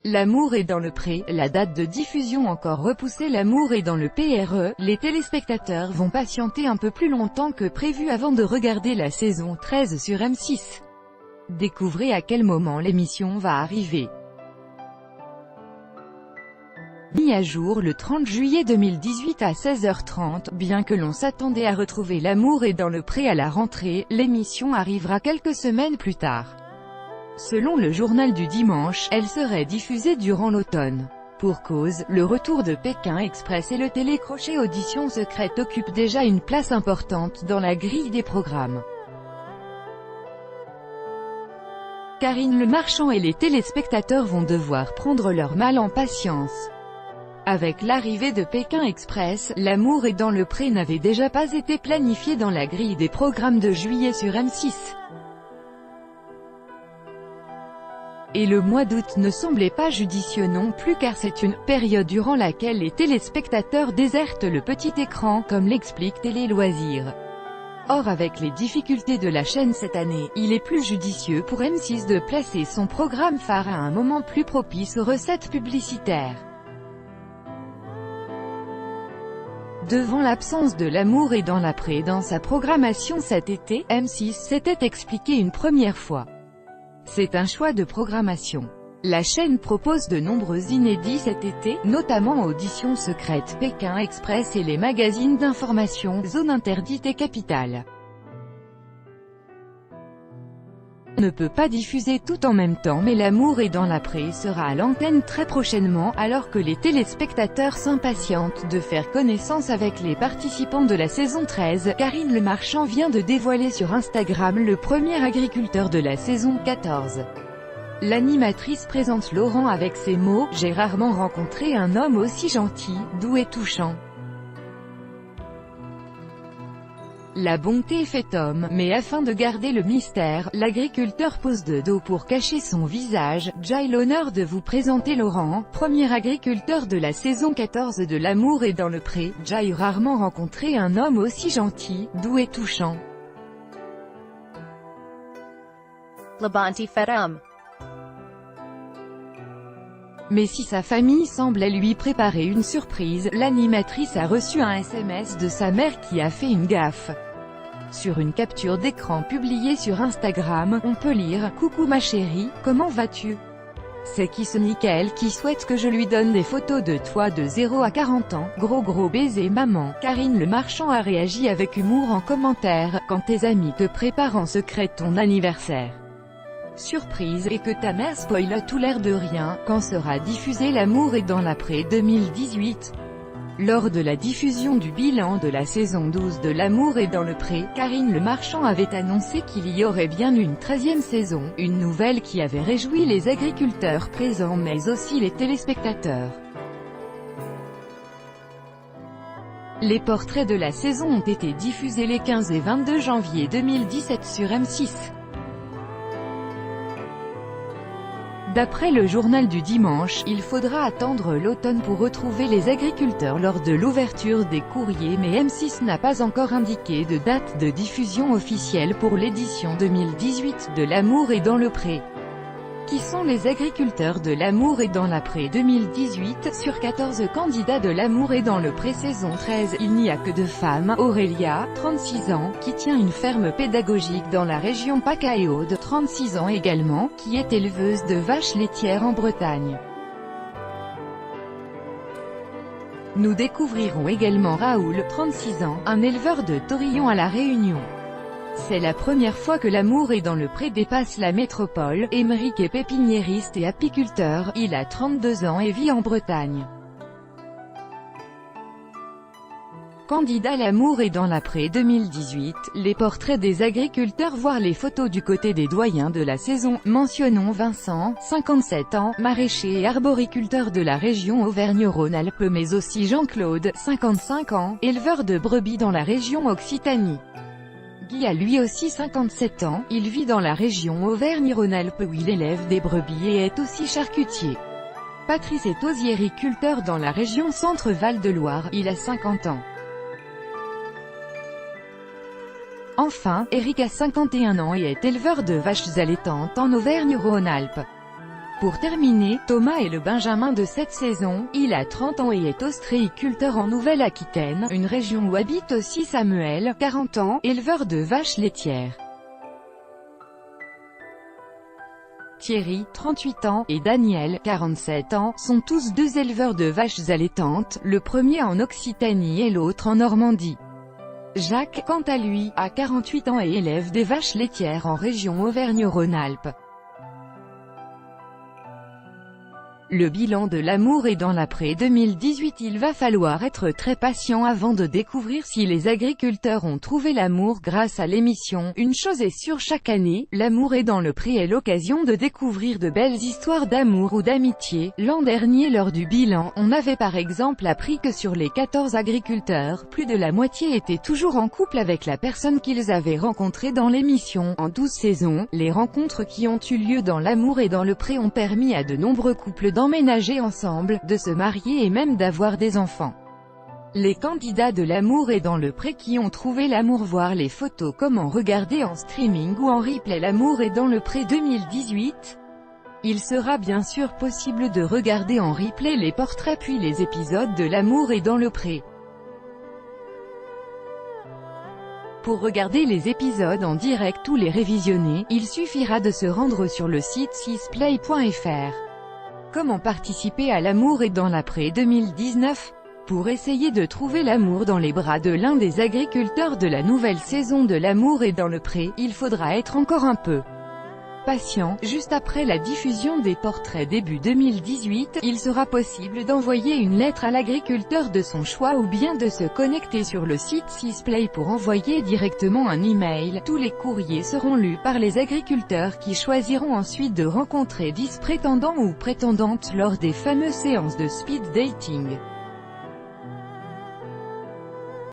L'amour est dans le pré, la date de diffusion encore repoussée. L'amour est dans le PRE, les téléspectateurs vont patienter un peu plus longtemps que prévu avant de regarder la saison 13 sur M6. Découvrez à quel moment l'émission va arriver. Mis à jour le 30 juillet 2018 à 16h30, bien que l'on s'attendait à retrouver L'amour est dans le pré à la rentrée, l'émission arrivera quelques semaines plus tard. Selon le journal du dimanche, elle serait diffusée durant l'automne. Pour cause, le retour de Pékin Express et le télécrochet Audition secrète occupent déjà une place importante dans la grille des programmes. Karine Le Marchand et les téléspectateurs vont devoir prendre leur mal en patience. Avec l'arrivée de Pékin Express, L'amour est dans le pré n'avait déjà pas été planifié dans la grille des programmes de juillet sur M6. Et le mois d'août ne semblait pas judicieux non plus car c'est une période durant laquelle les téléspectateurs désertent le petit écran, comme l'explique Télé Loisirs. Or avec les difficultés de la chaîne cette année, il est plus judicieux pour M6 de placer son programme phare à un moment plus propice aux recettes publicitaires. Devant l'absence de L'amour est dans l'après dans sa programmation cet été, M6 s'était expliqué une première fois. C'est un choix de programmation. La chaîne propose de nombreux inédits cet été, notamment Audition secrète, Pékin Express et les magazines d'information, Zone interdite et Capitale. On ne peut pas diffuser tout en même temps mais L'amour est dans l'après sera à l'antenne très prochainement, alors que les téléspectateurs s'impatientent de faire connaissance avec les participants de la saison 13. Karine Le Marchand vient de dévoiler sur Instagram le premier agriculteur de la saison 14. L'animatrice présente Laurent avec ces mots: « J'ai rarement rencontré un homme aussi gentil, doux et touchant. La bonté fait homme, mais afin de garder le mystère, l'agriculteur pose de dos pour cacher son visage. J'ai l'honneur de vous présenter Laurent, premier agriculteur de la saison 14 de L'amour est dans le pré. J'ai rarement rencontré un homme aussi gentil, doux et touchant. La bonté fait homme. » Mais si sa famille semblait lui préparer une surprise, l'animatrice a reçu un SMS de sa mère qui a fait une gaffe. Sur une capture d'écran publiée sur Instagram, on peut lire « Coucou ma chérie, comment vas-tu? C'est qui ce Nickel qui souhaite que je lui donne des photos de toi de 0 à 40 ans, gros baiser maman. » Karine Le Marchand a réagi avec humour en commentaire « Quand tes amis te préparent en secret ton anniversaire. Surprise, et que ta mère spoile tout l'air de rien, quand sera diffusé L'amour est dans l'après 2018 ?» Lors de la diffusion du bilan de la saison 12 de L'amour est dans le pré, Karine Le Marchand avait annoncé qu'il y aurait bien une 13e saison, une nouvelle qui avait réjoui les agriculteurs présents mais aussi les téléspectateurs. Les portraits de la saison ont été diffusés les 15 et 22 janvier 2017 sur M6. D'après le journal du dimanche, il faudra attendre l'automne pour retrouver les agriculteurs lors de l'ouverture des courriers mais M6 n'a pas encore indiqué de date de diffusion officielle pour l'édition 2018 de L'amour est dans le pré. Qui sont les agriculteurs de L'amour est dans l'après 2018? Sur 14 candidats de L'amour est dans le pré saison 13, il n'y a que 2 femmes. Aurélia, 36 ans, qui tient une ferme pédagogique dans la région PACA et Aude, 36 ans également, qui est éleveuse de vaches laitières en Bretagne. Nous découvrirons également Raoul, 36 ans, un éleveur de taurillons à La Réunion. C'est la première fois que L'amour est dans le pré dépasse la métropole. Émeric est pépiniériste et apiculteur, il a 32 ans et vit en Bretagne. Candidat L'amour est dans l'après 2018, les portraits des agriculteurs voire les photos du côté des doyens de la saison. Mentionnons Vincent, 57 ans, maraîcher et arboriculteur de la région Auvergne-Rhône-Alpes mais aussi Jean-Claude, 55 ans, éleveur de brebis dans la région Occitanie. Guy a lui aussi 57 ans, il vit dans la région Auvergne-Rhône-Alpes où il élève des brebis et est aussi charcutier. Patrice est osiériculteur dans la région Centre-Val de Loire, il a 50 ans. Enfin, Eric a 51 ans et est éleveur de vaches allaitantes en Auvergne-Rhône-Alpes. Pour terminer, Thomas est le benjamin de cette saison, il a 30 ans et est ostréiculteur en Nouvelle-Aquitaine, une région où habite aussi Samuel, 40 ans, éleveur de vaches laitières. Thierry, 38 ans, et Daniel, 47 ans, sont tous deux éleveurs de vaches allaitantes, le premier en Occitanie et l'autre en Normandie. Jacques, quant à lui, a 48 ans et élève des vaches laitières en région Auvergne-Rhône-Alpes. Le bilan de l'amour est dans l'après 2018. Il va falloir être très patient avant de découvrir si les agriculteurs ont trouvé l'amour grâce à l'émission. Une chose est sûre, chaque année, l'amour est dans le pré est l'occasion de découvrir de belles histoires d'amour ou d'amitié. L'an dernier, lors du bilan, on avait par exemple appris que sur les 14 agriculteurs, plus de la moitié étaient toujours en couple avec la personne qu'ils avaient rencontrée dans l'émission. En 12 saisons, les rencontres qui ont eu lieu dans l'amour et dans le pré ont permis à de nombreux couples d'emménager ensemble, de se marier et même d'avoir des enfants. Les candidats de l'amour et dans le pré qui ont trouvé l'amour, voir les photos, comment regarder en streaming ou en replay l'amour et dans le pré 2018. Il sera bien sûr possible de regarder en replay les portraits puis les épisodes de l'amour et dans le pré. Pour regarder les épisodes en direct ou les révisionner, il suffira de se rendre sur le site sisplay.fr. Comment participer à l'amour et dans l'après 2019? Pour essayer de trouver l'amour dans les bras de l'un des agriculteurs de la nouvelle saison de l'amour et dans le pré, il faudra être encore un peu patient. Juste après la diffusion des portraits début 2018, il sera possible d'envoyer une lettre à l'agriculteur de son choix ou bien de se connecter sur le site Sisplay pour envoyer directement un email. Tous les courriers seront lus par les agriculteurs qui choisiront ensuite de rencontrer 10 prétendants ou prétendantes lors des fameuses séances de speed dating.